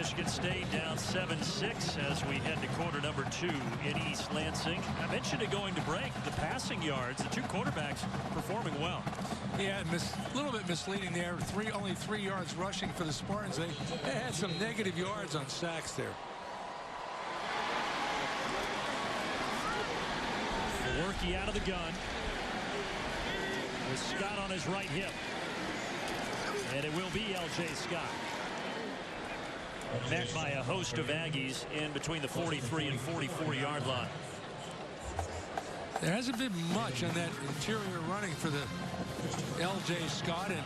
Michigan State down 7-6 as we head to quarter number 2 in East Lansing. I mentioned it going to break. The passing yards, the two quarterbacks performing well. Yeah, a little bit misleading there. Only 3 yards rushing for the Spartans. They had some negative yards on sacks there. Lewerke out of the gun with Scott on his right hip. And it will be L.J. Scott. Met by a host of Aggies in between the 43 and 44-yard line. There hasn't been much on that interior running for the L.J. Scott. And,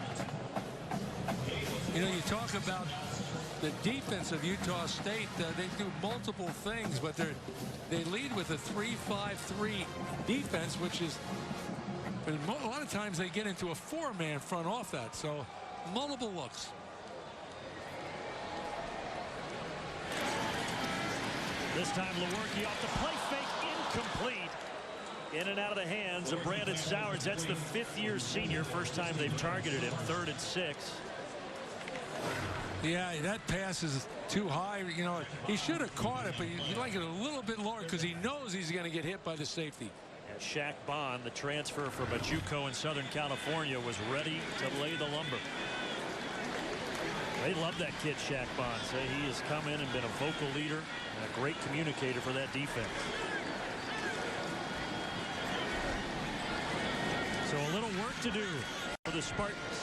you know, you talk about the defense of Utah State. They do multiple things, but they lead with a 3-5-3 defense, which is a lot of times they get into a 4-man front off that. So multiple looks. This time Lewerke off the play fake, incomplete. In and out of the hands of Brandon Sowards. That's the 5th-year senior. First time they've targeted him. 3rd and 6. Yeah, that pass is too high. You know, he should have caught it, but you like it a little bit lower because he knows he's going to get hit by the safety. And Shaq Bond, the transfer from JUCO in Southern California, was ready to lay the lumber. They love that kid, Shaq Bond. Say he has come in and been a vocal leader and a great communicator for that defense. So a little work to do for the Spartans.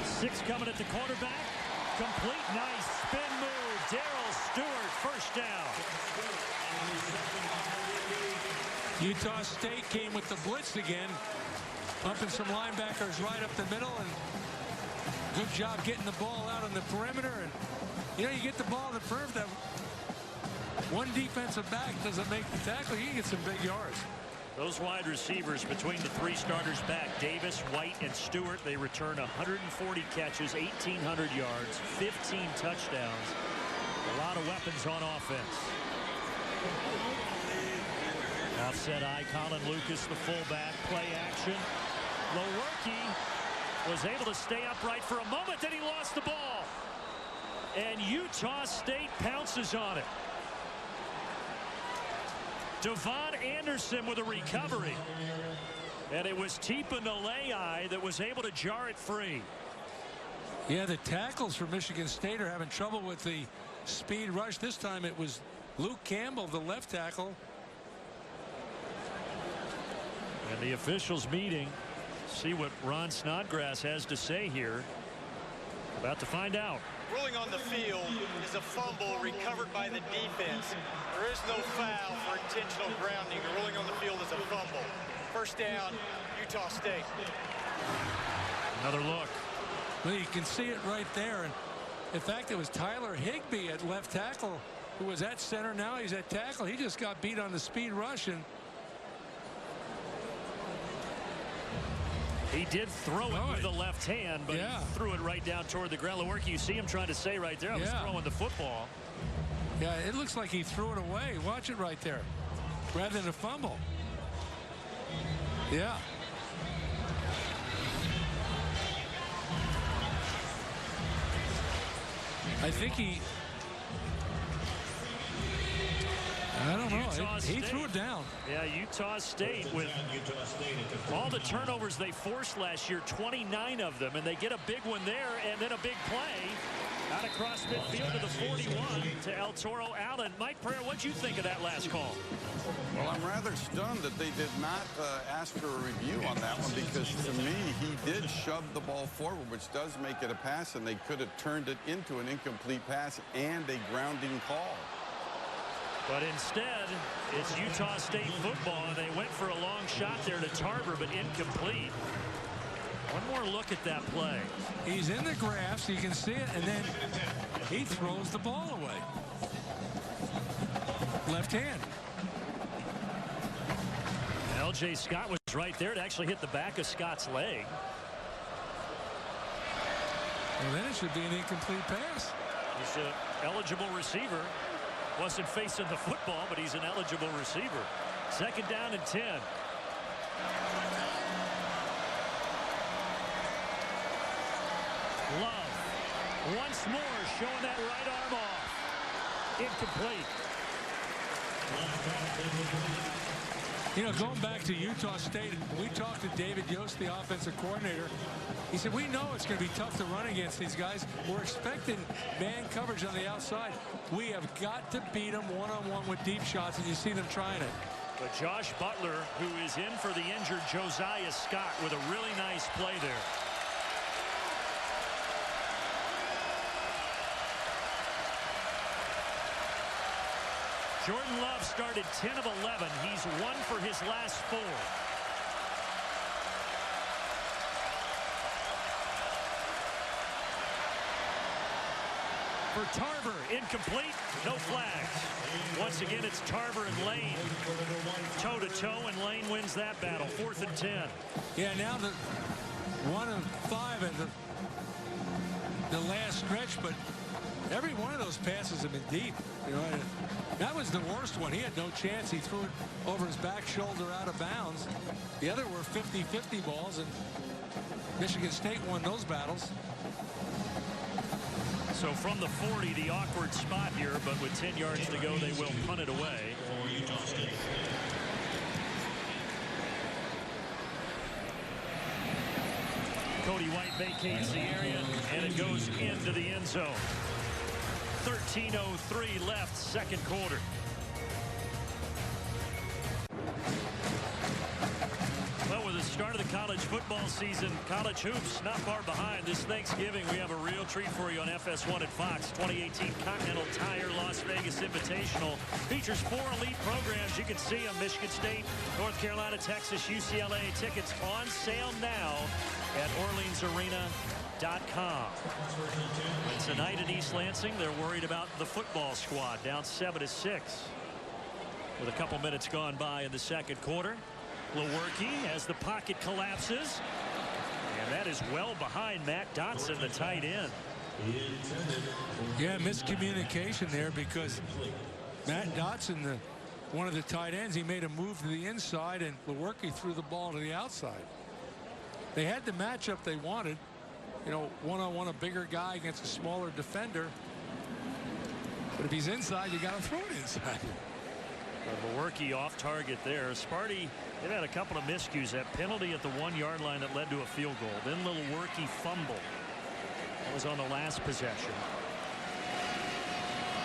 6 coming at the quarterback. Complete, nice spin move. Darryl Stewart, first down. Utah State came with the blitz again. Pumping some linebackers right up the middle, and good job getting the ball out on the perimeter. And you know, you get the ball in the perimeter, that one defensive back doesn't make the tackle, you can get some big yards. Those wide receivers between the 3 starters back, Davis, White, and Stewart, they return 140 catches, 1,800 yards, 15 touchdowns. A lot of weapons on offense. Offset eye, Colin Lucas, the fullback, play action. Lewerke was able to stay upright for a moment, then he lost the ball. And Utah State pounces on it. Devon Anderson with a recovery. And it was Tipa Nalei that was able to jar it free. Yeah, the tackles for Michigan State are having trouble with the speed rush. This time it was Luke Campbell, the left tackle. And the officials meeting. See what Ron Snodgrass has to say here. About to find out. Ruling on the field is a fumble recovered by the defense. There is no foul for intentional grounding. The ruling on the field is a fumble. First down, Utah State. Another look. Well, you can see it right there. And in fact, it was Tyler Higbee at left tackle who was at center. Now he's at tackle. He just got beat on the speed rush. And he did throw it with the left hand, but he threw it right down toward the ground. Lewerke, you see him trying to say right there, I was throwing the football. Yeah, it looks like he threw it away. Watch it right there. Rather than a fumble. Yeah. I think I don't know. He threw it down. Yeah, Utah State with all the turnovers they forced last year, 29 of them, and they get a big one there, and then a big play out across midfield to the 41 to El Toro Allen. Mike Pereira, what'd you think of that last call? Well, I'm rather stunned that they did not ask for a review on that one, because to me, he did shove the ball forward, which does make it a pass, and they could have turned it into an incomplete pass and a grounding call. But instead, it's Utah State football, and they went for a long shot there to Tarver, but incomplete. One more look at that play. He's in the grass, you can see it, and then he throws the ball away. Left hand. L.J. Scott was right there to actually hit the back of Scott's leg. Well, then it should be an incomplete pass. He's an eligible receiver. Wasn't facing the football, but he's an eligible receiver. Second down and 10. Love once more showing that right arm off. Incomplete. You know, going back to Utah State, we talked to David Yost, the offensive coordinator. He said, we know it's going to be tough to run against these guys. We're expecting man coverage on the outside. We have got to beat them one-on-one with deep shots, and you see them trying it. But Josh Butler, who is in for the injured Josiah Scott, with a really nice play there. Jordan Love started 10 of 11. He's 1 for his last 4. For Tarver, incomplete, no flags. Once again, it's Tarver and Lane toe-to-toe, and Lane wins that battle. 4th and 10. Yeah, now the 1 of 5 in the last stretch, but every one of those passes have been deep. You know, that was the worst one. He had no chance. He threw it over his back shoulder out of bounds. The other were 50-50 balls, and Michigan State won those battles. So from the 40, the awkward spot here, but with 10 yards to go, they will punt it away. Cody White vacates the area, and it goes into the end zone. 13:03 left, second quarter. Well, with the start of the college football season, college hoops not far behind. This Thanksgiving, we have a real treat for you on FS1 at Fox. 2018 Continental Tire Las Vegas Invitational features 4 elite programs. You can see them: Michigan State, North Carolina, Texas, UCLA. Tickets on sale now at OrleansArena.com. And tonight in East Lansing, they're worried about the football squad, down 7-6 with a couple minutes gone by in the second quarter. Lewerke as the pocket collapses, and that is well behind Matt Dotson, the tight end. Yeah, miscommunication there, because Matt Dotson, one of the tight ends, he made a move to the inside, and Lewerke threw the ball to the outside. They had the matchup they wanted. You know, one-on-one, a bigger guy against a smaller defender. But if he's inside, you got to throw it inside. Lewerke off target there. Sparty, they've had a couple of miscues. That penalty at the 1-yard line that led to a field goal. Then Lewerke fumble. That was on the last possession.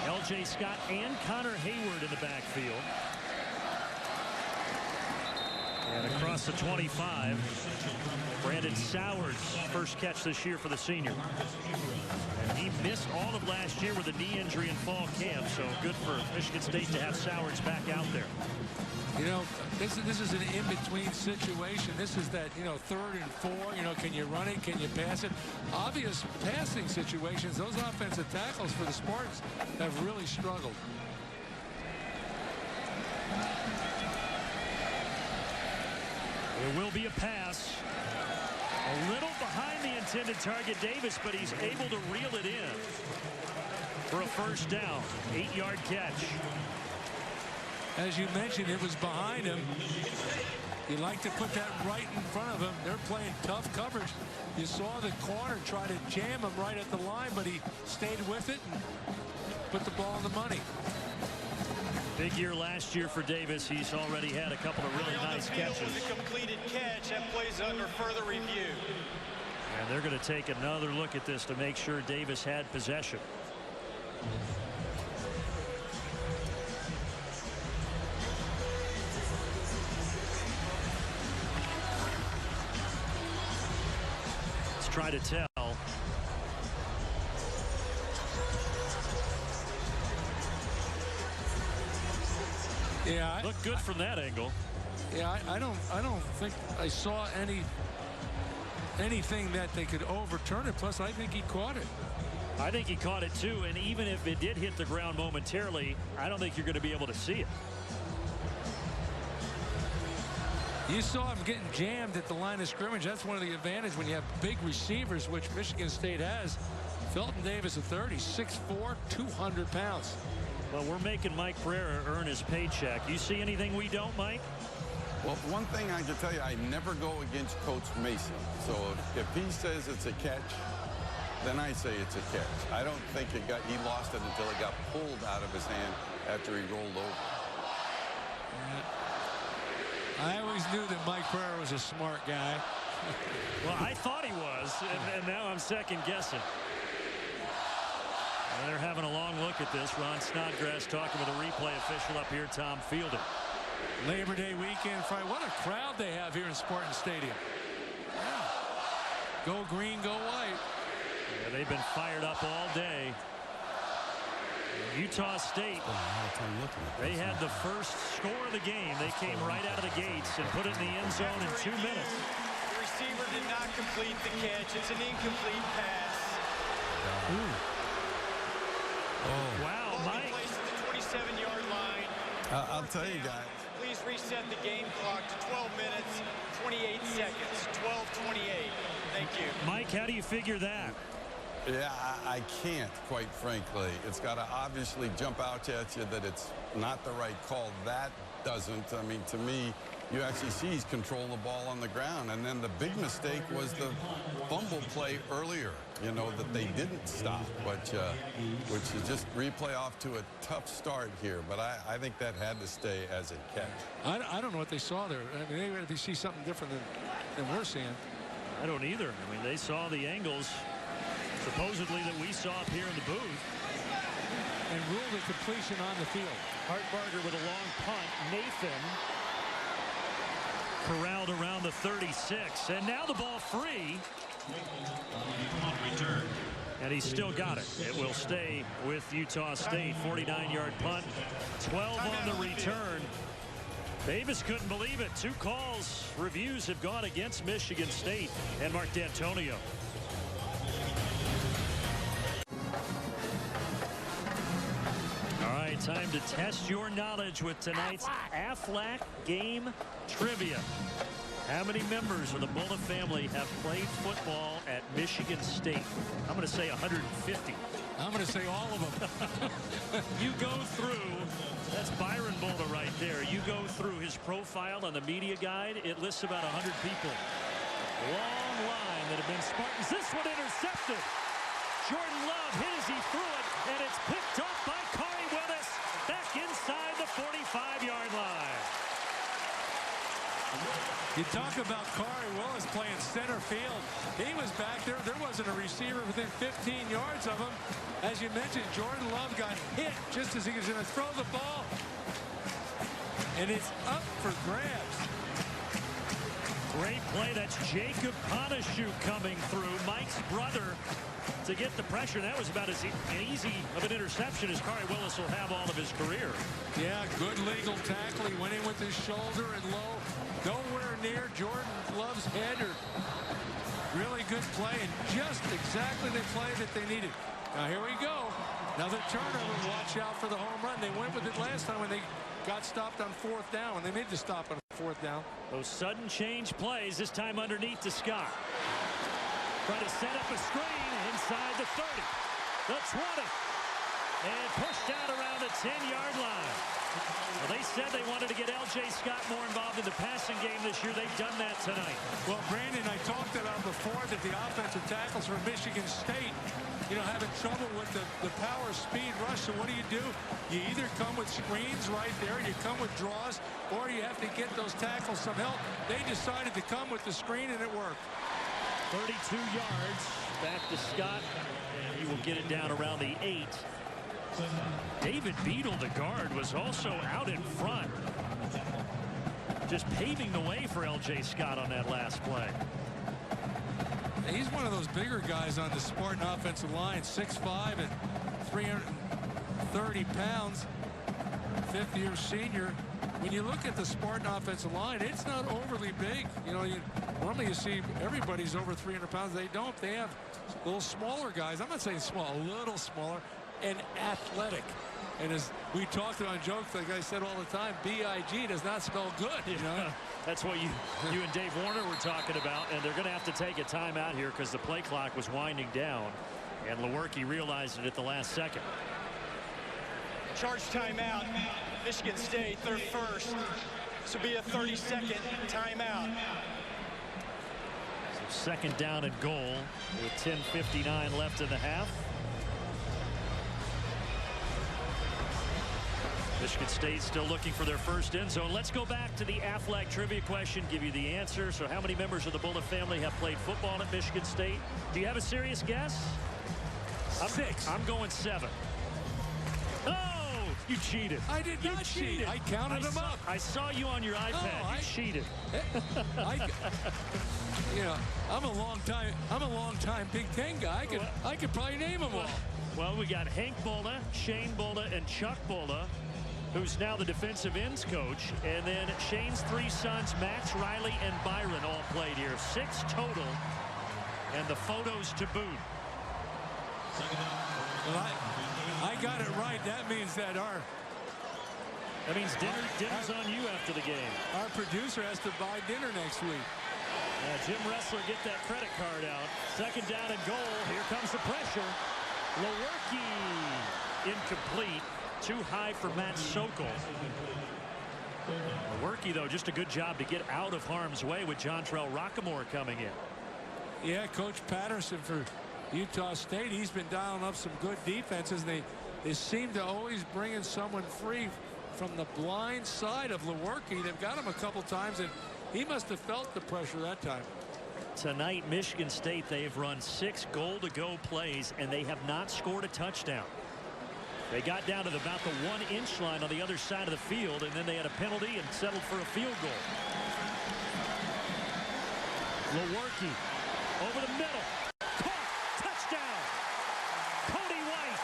L.J. Scott and Connor Hayward in the backfield. And across the 25, Brandon Sowers' first catch this year for the senior. And he missed all of last year with a knee injury in fall camp, so good for Michigan State to have Sowers back out there. You know, this is an in-between situation. This is that, you know, 3rd and 4. You know, can you run it? Can you pass it? Obvious passing situations. Those offensive tackles for the Spartans have really struggled. There will be a pass. A little behind the intended target, Davis, but he's able to reel it in for a first down. 8-yard catch. As you mentioned, it was behind him. You like to put that right in front of him. They're playing tough coverage. You saw the corner try to jam him right at the line, but he stayed with it and put the ball in the money. Big year last year for Davis. He's already had a couple of really nice catches. A completed catch. That plays under further review. And they're going to take another look at this to make sure Davis had possession. Let's try to tell. Yeah, looked good from that angle. Yeah, I don't think I saw anything that they could overturn it. Plus, I think he caught it. I think he caught it too, and even if it did hit the ground momentarily, I don't think you're going to be able to see it. You saw him getting jammed at the line of scrimmage. That's one of the advantages when you have big receivers, which Michigan State has. Felton Davis, a 30, 6'4", 200 pounds. Well, we're making Mike Pereira earn his paycheck. You see anything we don't, Mike? Well, one thing I can tell you, I never go against Coach Mason. So if he says it's a catch, then I say it's a catch. I don't think he lost it until it got pulled out of his hand after he rolled over. I always knew that Mike Pereira was a smart guy. Well, I thought he was, and now I'm second guessing. And they're having a long look at this. Ron Snodgrass talking with a replay official up here, Tom Fielder. Labor Day weekend Friday. What a crowd they have here in Spartan Stadium. Yeah. Go green, go white. Yeah, they've been fired up all day. Utah State, they had the first score of the game. They came right out of the gates and put it in the end zone in 2 minutes. The receiver did not complete the catch. It's an incomplete pass. Wow, Mike. Placed at the 27-yard line. I'll tell you guys. Please reset the game clock to 12 minutes, 28 seconds. 12:28. Thank you. Mike, how do you figure that? Yeah, I can't, quite frankly. It's got to obviously jump out at you that it's not the right call. That doesn't. I mean, to me, you actually see he's controlling the ball on the ground. And then the big mistake was the fumble play earlier, you know, that they didn't stop, which is just replay off to a tough start here. But I think that had to stay as a catch. I don't know what they saw there. I mean, they see something different than we're seeing. I don't either. I mean, they saw the angles supposedly that we saw up here in the booth. And ruled a completion on the field. Hartbarger with a long punt. Nathan corralled around the 36. And now the ball free. And he's still got it. It will stay with Utah State. 49-yard punt. 12 on the return. Davis couldn't believe it. 2 calls. Reviews have gone against Michigan State and Mark D'Antonio. All right, time to test your knowledge with tonight's Aflac game trivia. How many members of the Bullough family have played football at Michigan State? I'm going to say 150. I'm going to say all of them. You go through, that's Byron Bullough right there. You go through his profile on the media guide. It lists about 100 people. Long line that have been Spartans. This one intercepted. Jordan Love hit as he threw it, and it's picked up by Corey Willis back inside the 45-yard line. You talk about Corey Willis playing center field. He was back there. There wasn't a receiver within 15 yards of him. As you mentioned, Jordan Love got hit just as he was going to throw the ball. And it's up for grabs. Great play. That's Jacob Ponashoot coming through. Mike's brother to get the pressure. That was about as easy of an interception as Corey Willis will have all of his career. Yeah, good legal tackle. He went in with his shoulder and low. Nowhere near Jordan Love's head. Or really good play, and just exactly the play that they needed. Now here we go. Another turnover. Watch out for the home run. They went with it last time when they got stopped on 4th down. When they made the stop on 4th down. Those sudden change plays, this time underneath to Scott. Try to set up a screen inside the 30, the 20, and pushed out around the 10-yard line. Well, they said they wanted to get L.J. Scott more involved in the passing game this year. They've done that tonight. Well, Brandon, I talked about before that the offensive tackles for Michigan State, you know, having trouble with the power speed rush. So what do? You either come with screens right there, you come with draws, or you have to get those tackles some help. They decided to come with the screen, and it worked. 32 yards back to Scott, and he will get it down around the 8. David Beadle, the guard, was also out in front, just paving the way for L.J. Scott on that last play. He's one of those bigger guys on the Spartan offensive line, 6'5" and 330 pounds, 5th-year senior. When you look at the Spartan offensive line, it's not overly big. You know, normally you see everybody's over 300 pounds. They don't. They have little smaller guys. I'm not saying small, a little smaller, and athletic. And as we talked about jokes, like I said all the time, B.I.G. does not spell good. You know? That's what you and Dave Warner were talking about, and they're going to have to take a timeout here because the play clock was winding down, and Lewerke realized it at the last second. Charge timeout. Michigan State, their first. This will be a 30-second timeout. Second down and goal with 10:59 left in the half. Michigan State still looking for their first end zone. Let's go back to the Aflac trivia question, give you the answer. So how many members of the Bullitt family have played football at Michigan State? Do you have a serious guess? 6. I'm going 7. Oh, you cheated. I did not cheat. I counted them up. I saw you on your iPad. You cheated. You know, I'm a long time Big Ten guy. I could probably name them all. Well, we got Hank Bulla, Shane Bulla, and Chuck Bulla, who's now the defensive ends coach. And then Shane's 3 sons, Max, Riley, and Byron, all played here. 6 total, and the photos to boot. Well, I got it right. That means that dinner's on you after the game. Our producer has to buy dinner next week. Jim Ressler, get that credit card out. Second down and goal. Here comes the pressure. Lewerke, incomplete. Too high for Matt Sokol. Lewerke, though, just a good job to get out of harm's way with Jontrell Rockamore coming in. Yeah, Coach Patterson for Utah State, he's been dialing up some good defenses. They seem to always bring in someone free from the blind side of Lewerke. They've got him a couple times, and he must have felt the pressure that time. Tonight, Michigan State, they've run 6 goal-to-go plays, and they have not scored a touchdown. They got down to about the 1-inch line on the other side of the field, and then they had a penalty and settled for a field goal. Lewerke over the middle. Caught. Touchdown. Cody White.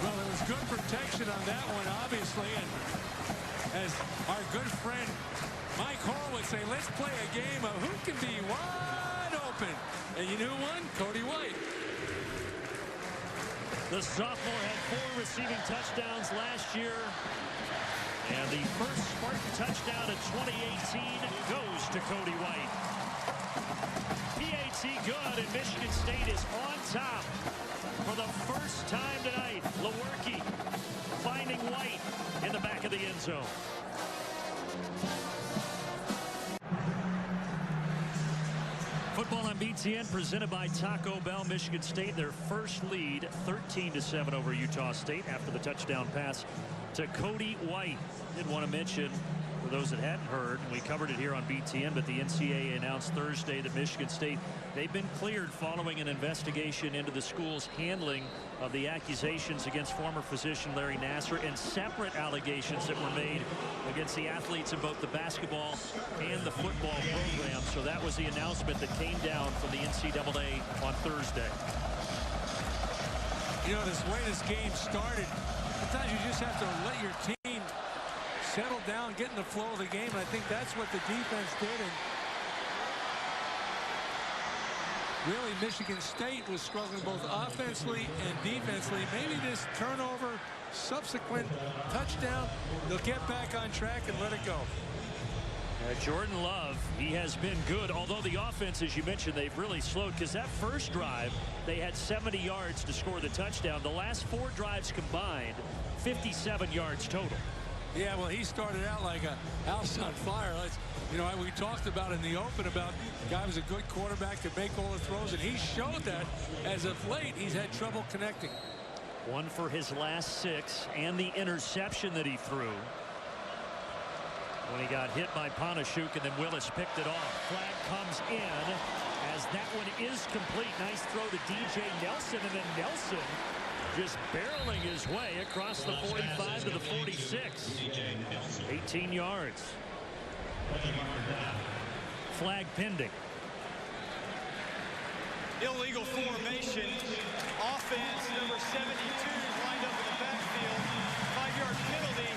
Well, there was good protection on that one, obviously, and as our good friend Mike Hall would say, let's play a game of who can be wide open. And you know who won? Cody White. The sophomore had 4 receiving touchdowns last year. And the first Spartan touchdown in 2018 goes to Cody White. PAT good, and Michigan State is on top for the first time tonight. Lewerke finding White in the back of the end zone. Football on BTN presented by Taco Bell. Michigan State, their first lead, 13-7 over Utah State after the touchdown pass to Cody White. Did want to mention, for those that hadn't heard, we covered it here on BTN, but the NCAA announced Thursday that Michigan State, they've been cleared following an investigation into the school's handling of the accusations against former physician Larry Nassar and separate allegations that were made against the athletes in both the basketball and the football program. So that was the announcement that came down from the NCAA on Thursday. You know, this way this game started, sometimes you just have to let your team settle down, get in the flow of the game, and I think that's what the defense did. And really, Michigan State was struggling both offensively and defensively. Maybe this turnover, subsequent touchdown, they'll get back on track and let it go. Jordan Love, he has been good, although the offense, as you mentioned, they've really slowed, because that first drive, they had 70 yards to score the touchdown. The last 4 drives combined, 57 yards total. Yeah, well, he started out like a house on fire. You know, we talked about in the open about the guy was a good quarterback to make all the throws, and he showed that as of late he's had trouble connecting. 1 for his last 6, and the interception that he threw when he got hit by Panashuk, and then Willis picked it off. Flag comes in as that one is complete. Nice throw to DJ Nelson, and then Nelson just barreling his way across the 45 to the 46. 18 yards. Flag pending. Illegal formation. Offense number 72 lined up in the backfield. 5-yard penalty.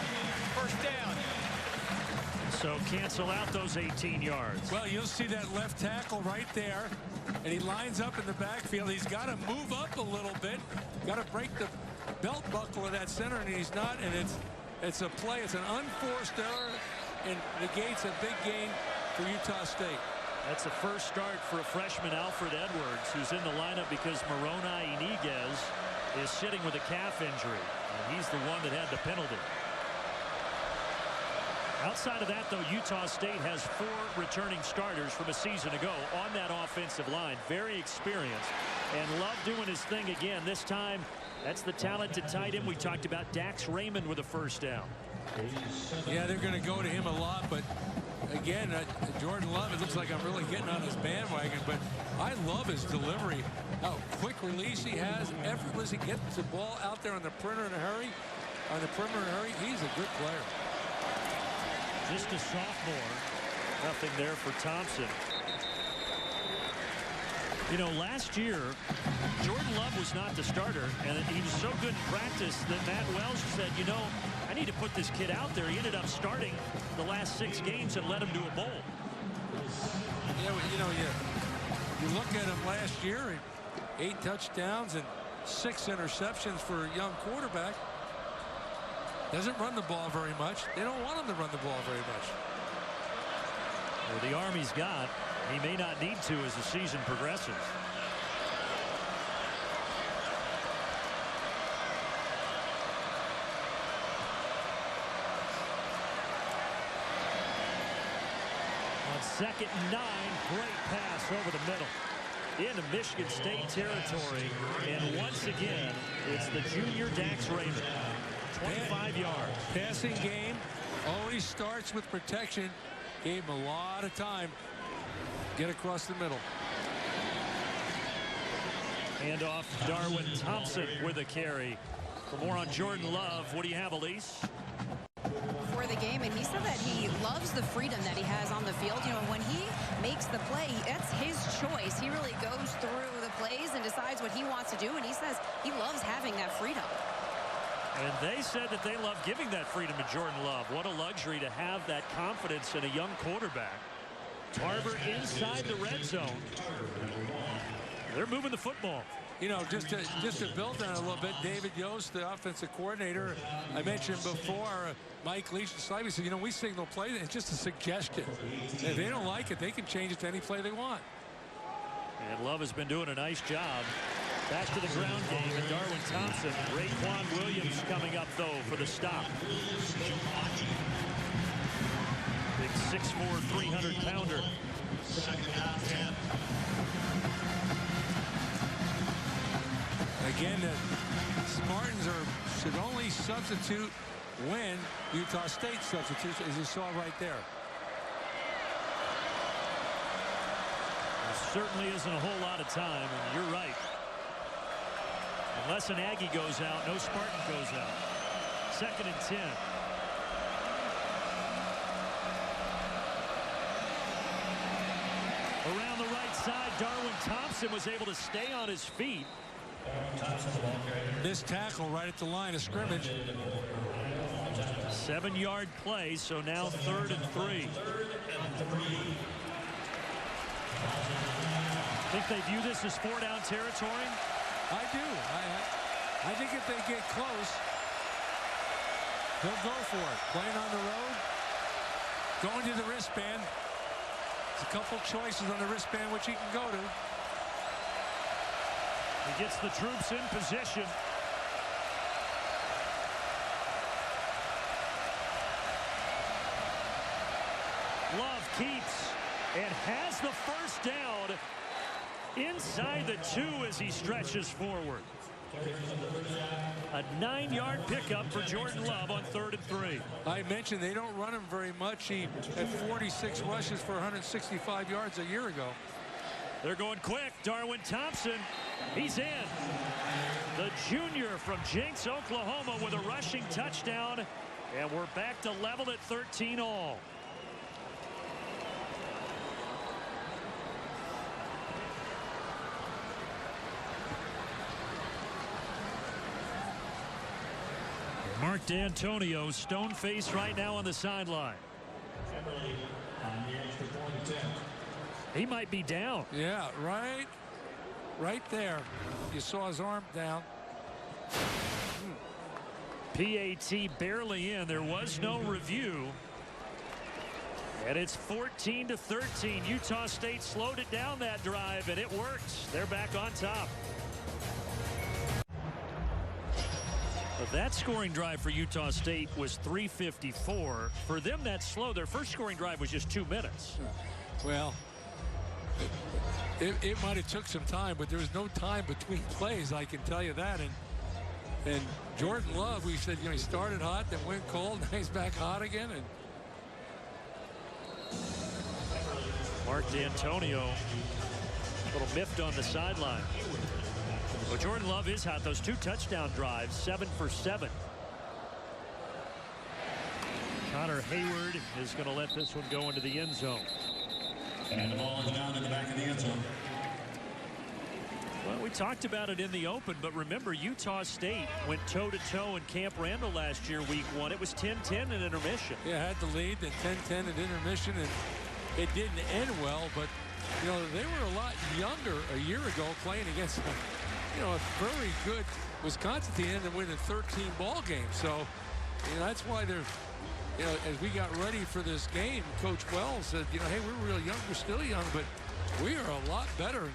First down. So cancel out those 18 yards. Well, you'll see that left tackle right there, and he lines up in the backfield. He's got to move up a little bit, got to break the belt buckle of that center, and he's not. And it's a play. It's an unforced error, and negates a big gain for Utah State. That's a first start for a freshman, Alfred Edwards, who's in the lineup because Moroni Iniguez is sitting with a calf injury. And he's the one that had the penalty. Outside of that, though, Utah State has 4 returning starters from a season ago on that offensive line. Very experienced. And Love doing his thing again. This time, that's the talented tight end we talked about, Dax Raymond, with a first down. Yeah, they're going to go to him a lot, but again, Jordan Love, it looks like I'm really getting on his bandwagon, but I love his delivery. How quick release he has, effortless. He gets the ball out there on the perimeter in a hurry. He's a good player. Just a sophomore. Nothing there for Thompson. You know, last year, Jordan Love was not the starter, and he was so good in practice that Matt Welsh said, you know, I need to put this kid out there. He ended up starting the last 6 games and led him to a bowl. Yeah, you know, you look at him last year, 8 touchdowns and 6 interceptions for a young quarterback. Doesn't run the ball very much. They don't want him to run the ball very much. Well, the arm he's got, he may not need to as the season progresses. On 2nd and 9, great pass over the middle into Michigan State territory. And once again, it's the junior Dax Raymond. 25 yards. Passing game always starts with protection. Gave him a lot of time. Get across the middle. Hand off Darwin Thompson with a carry. For more on Jordan Love, what do you have, Elise? For the game, and he said that he loves the freedom that he has on the field. You know, when he makes the play, that's his choice. He really goes through the plays and decides what he wants to do, and he says he loves having that freedom. And they said that they love giving that freedom to Jordan Love. What a luxury to have that confidence in a young quarterback. Tarver inside the red zone. They're moving the football. You know, just to build on it a little bit, David Yost, the offensive coordinator, I mentioned before, Mike Leach and Slivey said, you know, we signal play. It's just a suggestion. If they don't like it, they can change it to any play they want. And Love has been doing a nice job. Back to the ground game, and Darwin Thompson. Raekwon Williams coming up, though, for the stop. Big 6'4", 300-pounder. Again, the Spartans should only substitute when Utah State substitutes, as you saw right there. There certainly isn't a whole lot of time, and you're right. Unless an Aggie goes out, no Spartan goes out. 2nd and 10. Around the right side, Darwin Thompson was able to stay on his feet. This tackle right at the line of scrimmage. 7-yard play, so now 3rd and 3. Think they view this as 4-down territory? I do. I think if they get close, they'll go for it. Playing on the road, going to the wristband. There's a couple choices on the wristband which he can go to. He gets the troops in position. Love keeps and has the first down inside the 2 as he stretches forward. A 9-yard pickup for Jordan Love on 3rd and 3. I mentioned they don't run him very much. He had 46 rushes for 165 yards a year ago. They're going quick. Darwin Thompson, he's in. The junior from Jenks, Oklahoma, with a rushing touchdown. And we're back to level at 13 all. Mark D'Antonio, stone-faced right now on the sideline. He might be down. Yeah, right there. You saw his arm down. PAT barely in. There was no review. And it's 14-13. Utah State slowed it down that drive, and it worked. They're back on top. But that scoring drive for Utah State was 3:54. For them, that's slow. Their first scoring drive was just 2 minutes. Well, it might have took some time, but there was no time between plays, I can tell you that. And Jordan Love, we said, he started hot, then went cold, now he's back hot again. And Mark D'Antonio, a little miffed on the sideline. Well, Jordan Love is hot. Those 2 touchdown drives, 7 for 7. Connor Hayward is going to let this one go into the end zone. And the ball is down in the back of the end zone. Well, we talked about it in the open, but remember, Utah State went toe-to-toe in Camp Randall last year, week 1. It was 10-10 in intermission. Yeah, had the lead, then 10-10 in intermission, and it didn't end well, but, they were a lot younger a year ago playing against, a very good Wisconsin team and win a 13-ball game. So, that's why they're, as we got ready for this game, Coach Wells said, hey, we're real young, we're still young, but we are a lot better.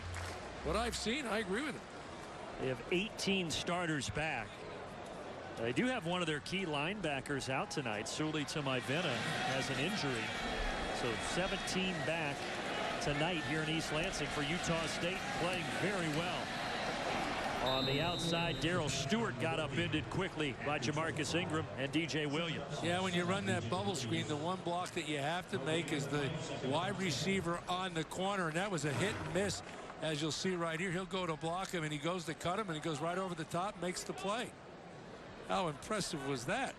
What I've seen, I agree with him. They have 18 starters back. They do have one of their key linebackers out tonight. Suli Tumaivena has an injury. So 17 back tonight here in East Lansing for Utah State, playing very well. On the outside, Darrell Stewart got upended quickly by Jamarcus Ingram and DJ Williams. Yeah, when you run that bubble screen, the one block that you have to make is the wide receiver on the corner, and that was a hit and miss. As you'll see right here, he'll go to block him, and he goes to cut him, and he goes right over the top, makes the play. How impressive was that?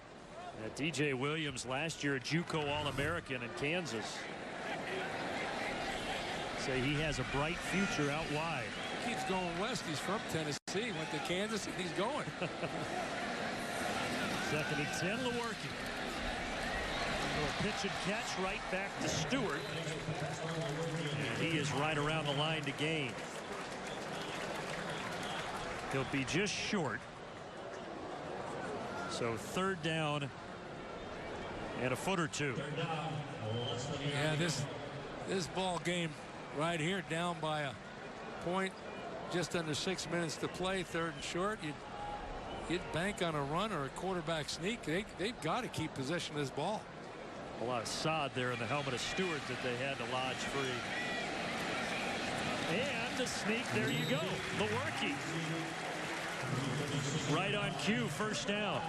DJ Williams last year a JUCO All-American in Kansas. Say he has a bright future out wide. He keeps going west. He's from Tennessee, went to Kansas, and he's going. 2nd and 10, Lewerke. Little pitch and catch right back to Stewart. And he is right around the line to gain. He'll be just short. So 3rd down and a foot or 2. Yeah, this ball game right here, down by a point, just under 6 minutes to play, 3rd and short. You'd bank on a run or a quarterback sneak. They've got to keep possession of this ball. A lot of sod there in the helmet of Stewart that they had to lodge free. And the sneak, there you go. Lewerke. Right on cue, 1st down.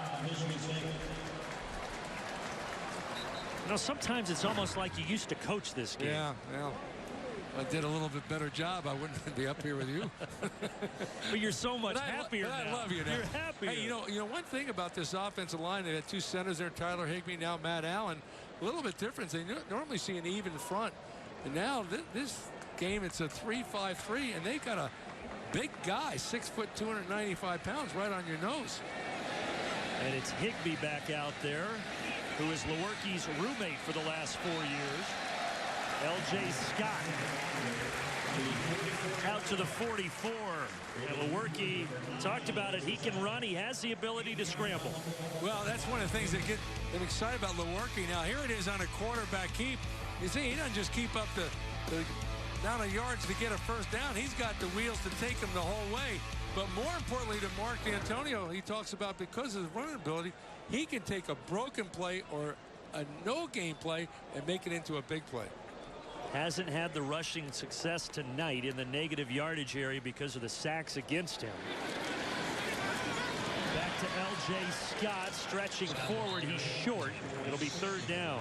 Sometimes it's almost like you used to coach this game. Yeah, well, if I did a little bit better job, I wouldn't be up here with you. But you're so much happier now. I love you now. You're happier. Hey, one thing about this offensive line, they had 2 centers there, Tyler Higbee, now Matt Allen. A little bit different. They normally see an even front. And now this game, it's a 3-5-3, and they got a big guy, 6 foot, 295 pounds, right on your nose. And it's Higbee back out there, who is Lewerke's roommate for the last 4 years. L.J. Scott out to the 44. And Lewerke talked about it. He can run. He has the ability to scramble. Well, that's one of the things that get them excited about Lewerke. Now, here it is on a quarterback keep. You see, he doesn't just keep up the amount of yards to get a 1st down. He's got the wheels to take him the whole way. But more importantly to Mark D'Antonio, he talks about because of his running ability, he can take a broken play or a no-game play and make it into a big play. Hasn't had the rushing success tonight in the negative yardage area because of the sacks against him. Back to L.J. Scott, stretching forward. He's short. It'll be 3rd down.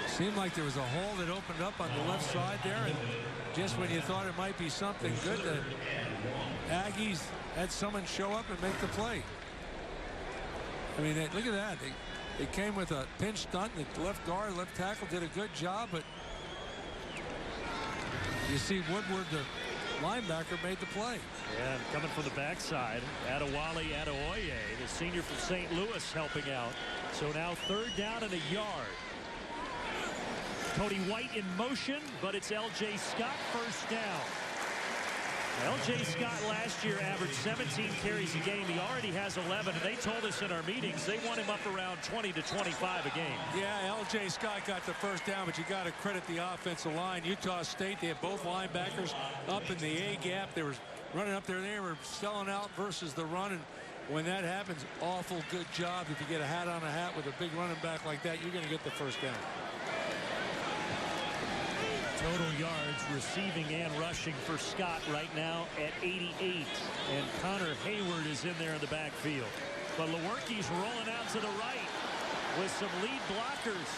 Seemed like there was a hole that opened up on the left side there, and just when you thought it might be something good, the Aggies had someone show up and make the play. I mean, look at that. They came with a pinch stunt, and the left guard, left tackle did a good job, but you see Woodward, the linebacker, made the play. Yeah, and coming from the backside, Adewale Adeoye, the senior from St. Louis, helping out. So now 3rd down and a yard. Cody White in motion, but it's L.J. Scott, 1st down. L.J. Scott last year averaged 17 carries a game. He already has 11, and they told us in our meetings they want him up around 20 to 25 a game. Yeah, L.J. Scott got the first down, but you got to credit the offensive line. Utah State, they had both linebackers up in the A gap. They were running up there. They were selling out versus the run, and when that happens, awful good job. If you get a hat on a hat with a big running back like that, you're going to get the first down. Total yards receiving and rushing for Scott right now at 88. And Connor Hayward is in there in the backfield. But Lewerke's rolling out to the right with some lead blockers.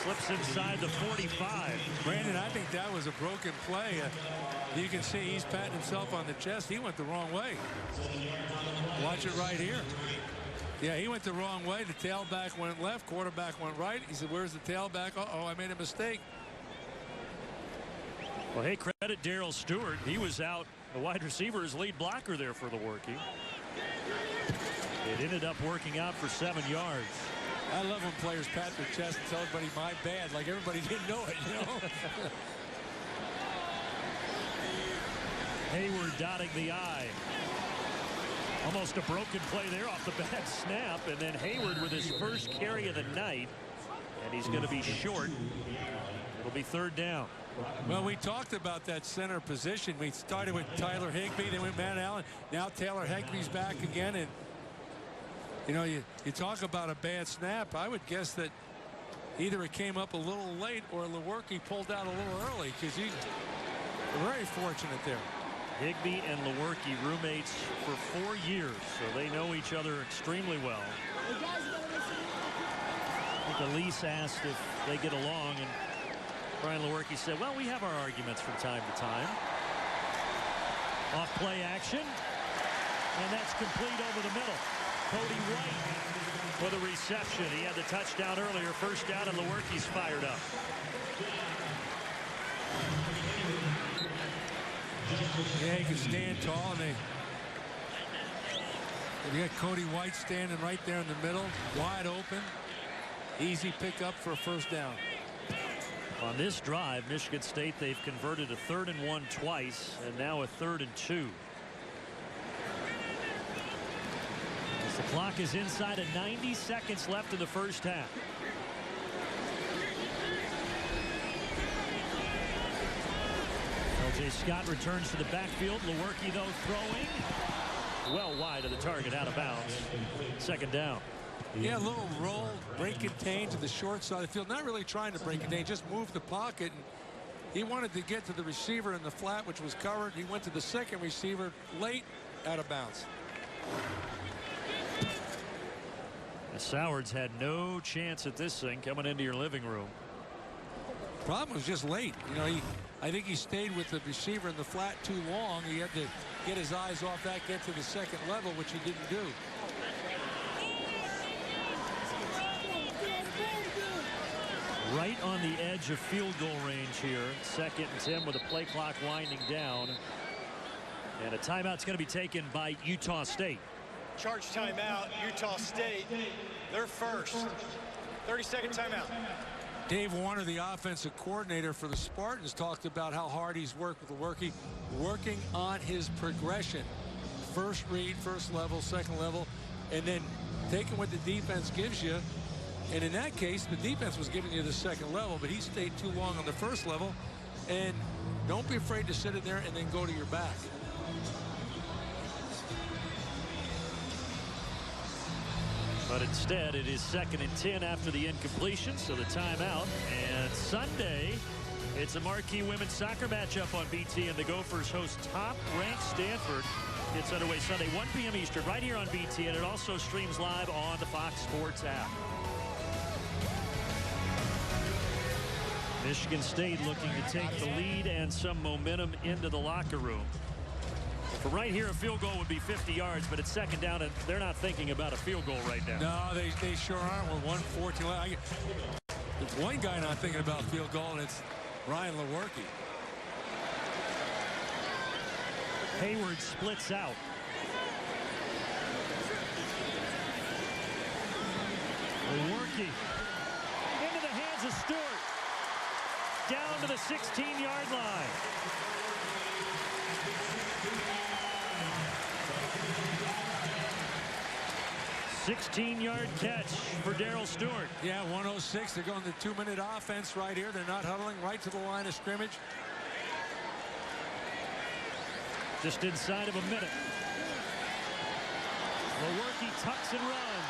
Slips inside the 45. Brandon, I think that was a broken play. You can see he's patting himself on the chest. He went the wrong way. Watch it right here. Yeah, he went the wrong way. The tailback went left, quarterback went right. He said, where's the tailback? Uh-oh, I made a mistake. Well, hey, credit Darrell Stewart. He was out, the wide receiver, his lead blocker there for Lewerke. It ended up working out for 7 yards. I love when players pat their chest and tell everybody my bad, like everybody didn't know it, you know? Hayward dotting the I. Almost a broken play there off the bad snap, and then Hayward with his first carry of the night, and he's going to be short. It'll be third down. Well, we talked about that center position. We started with Tyler Higbee, then went Matt Allen. Now Taylor Higbee's back again, and you know, you talk about a bad snap. I would guess that either it came up a little late or Lewerke pulled out a little early, because he's very fortunate there. Higbee and Lewerke roommates for 4 years, so they know each other extremely well. I think Elise asked if they get along, and Brian Lewerke said, well, we have our arguments from time to time. Off play action, and that's complete over the middle. Cody White for the reception. He had the touchdown earlier, first down, and Lewerke's fired up. Yeah, he can stand tall, and you got Cody White standing right there in the middle, wide open. Easy pickup for a first down. On this drive, Michigan State, they've converted a 3rd and 1 twice, and now a 3rd and 2. As the clock is inside of 90 seconds left in the first half. L.J. Scott returns to the backfield. Lewerke, though, throwing well wide of the target, out of bounds. Second down. Yeah, a little roll, break contain to the short side of the field. Not really trying to break contain, just move the pocket. And he wanted to get to the receiver in the flat, which was covered. He went to the second receiver late, out of bounds. Sowards had no chance at this thing coming into your living room. Problem was just late. You know, I think he stayed with the receiver in the flat too long. He had to get his eyes off that, get to the second level, which he didn't do. Right on the edge of field goal range here. 2nd and 10 with the play clock winding down. And a timeout's going to be taken by Utah State. Charge timeout, Utah State. They're first. 30-second timeout. Dave Warner, the offensive coordinator for the Spartans, talked about how hard he's worked with Lewerke, working on his progression. First read, first level, second level, and then taking what the defense gives you. And in that case, the defense was giving you the second level, but he stayed too long on the first level. And don't be afraid to sit in there and then go to your back. But instead, it is 2nd and 10 after the incompletion, so the timeout. And Sunday, it's a marquee women's soccer matchup on BT, and the Gophers host top-ranked Stanford. Gets underway Sunday, 1 p.m. Eastern, right here on BT, and it also streams live on the Fox Sports app. Michigan State looking to take the lead and some momentum into the locker room. From right here, a field goal would be 50 yards, but it's second down, and they're not thinking about a field goal right now. No, they sure aren't. With 1:14 left. There's one guy not thinking about field goal, and it's Ryan Lewerke. Hayward splits out. Lewerke into the hands of Stewart. Down to the 16-yard line. 16-yard catch for Darryl Stewart. Yeah, 106. They're going the 2-minute offense right here. They're not huddling, right to the line of scrimmage. Just inside of a minute. Lewerke tucks and runs.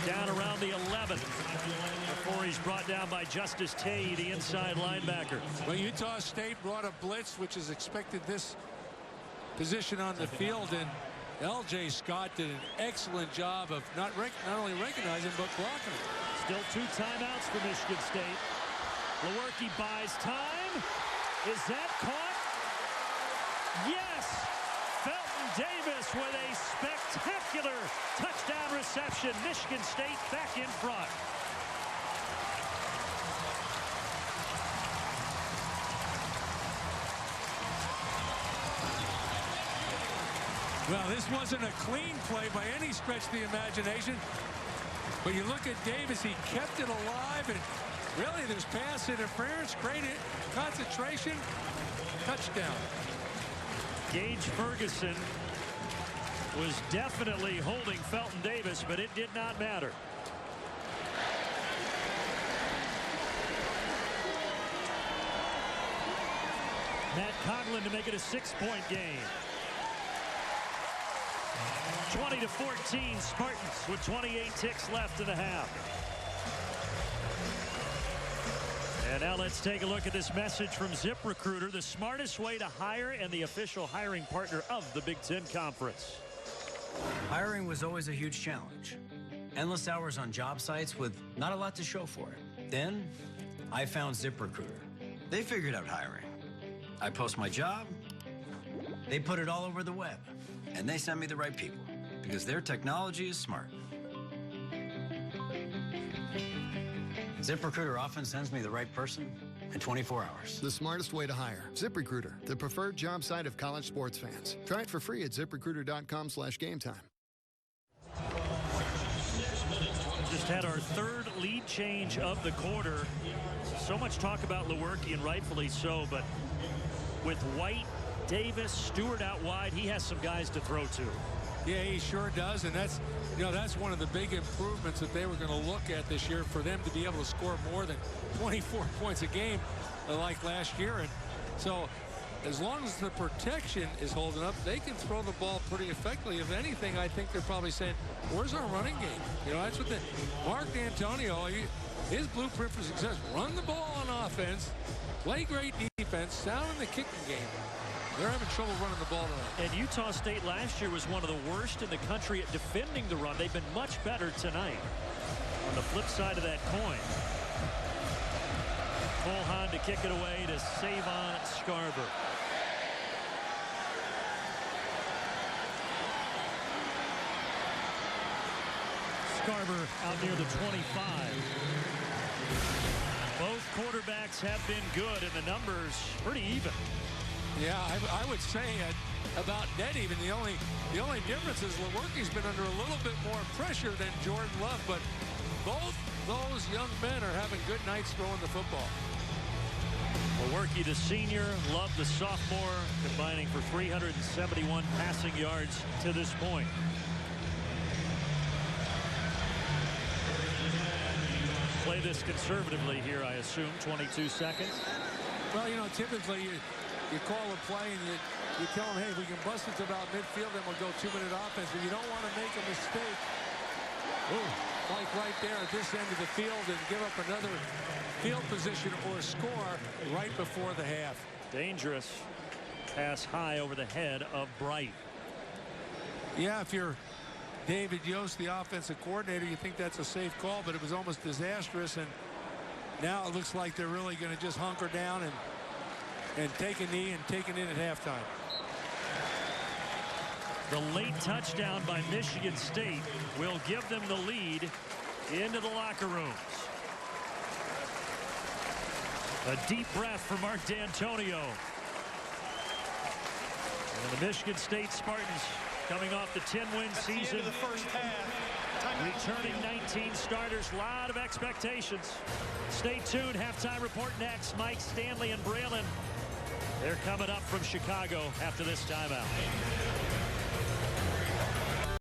Down around the 11 before he's brought down by Justice Tay, the inside linebacker. Well, Utah State brought a blitz, which is expected this position on the field, and L.J. Scott did an excellent job of not only recognizing but blocking it. Still 2 timeouts for Michigan State. Lewerke buys time. Is that caught? Yes! Felton Davis with a spectacular touchdown reception. Michigan State back in front. Well, this wasn't a clean play by any stretch of the imagination. But you look at Davis, he kept it alive, and really there's pass interference, great concentration, touchdown. Gage Ferguson was definitely holding Felton Davis, but it did not matter. Matt Coughlin to make it a 6-point game. 20-14 Spartans with 28 ticks left in the half. And now let's take a look at this message from ZipRecruiter, the smartest way to hire and the official hiring partner of the Big Ten Conference. Hiring was always a huge challenge. Endless hours on job sites with not a lot to show for it. Then I found ZipRecruiter. They figured out hiring. I post my job, they put it all over the web, and they send me the right people because their technology is smart. ZipRecruiter often sends me the right person in 24 hours. The smartest way to hire. ZipRecruiter, the preferred job site of college sports fans. Try it for free at ZipRecruiter.com/gametime. Just had our 3rd lead change of the quarter. So much talk about Lewerke, and rightfully so, but with White, Davis, Stewart out wide, he has some guys to throw to. Yeah, he sure does, and that's one of the big improvements that they were going to look at this year, for them to be able to score more than 24 points a game like last year. And so as long as the protection is holding up, they can throw the ball pretty effectively. If anything, I think they're probably saying, where's our running game? You know, that's what Mark D'Antonio, his blueprint for success: run the ball on offense, play great defense, sound in the kicking game. They're having trouble running the ball tonight. And Utah State last year was one of the worst in the country at defending the run. They've been much better tonight. On the flip side of that coin, Colhan to kick it away to Savon Scarver. Scarver out near the 25. Both quarterbacks have been good, and the numbers pretty even. Yeah, I would say about dead even. The only difference is Lewerke's been under a little bit more pressure than Jordan Love, but both those young men are having good nights throwing the football. Lewerke, the senior, Love, the sophomore, combining for 371 passing yards to this point. Play this conservatively here, I assume. 22 seconds. Well, you know, typically you call a play and you tell them, hey, we can bust it to about midfield, then we'll go 2-minute offense. But you don't want to make a mistake. Ooh, like right there at this end of the field, and give up another field position or score right before the half. Dangerous pass high over the head of Bright. Yeah, if you're David Yost, the offensive coordinator, you think that's a safe call, but it was almost disastrous. And now it looks like they're really going to just hunker down and take a knee and take it in at halftime. The late touchdown by Michigan State will give them the lead into the locker rooms. A deep breath for Mark D'Antonio. And the Michigan State Spartans, coming off the 10-win season, the first half. returning 19 starters, a lot of expectations. Stay tuned. Halftime report next. Mike Stanley and Braylon, they're coming up from Chicago after this timeout.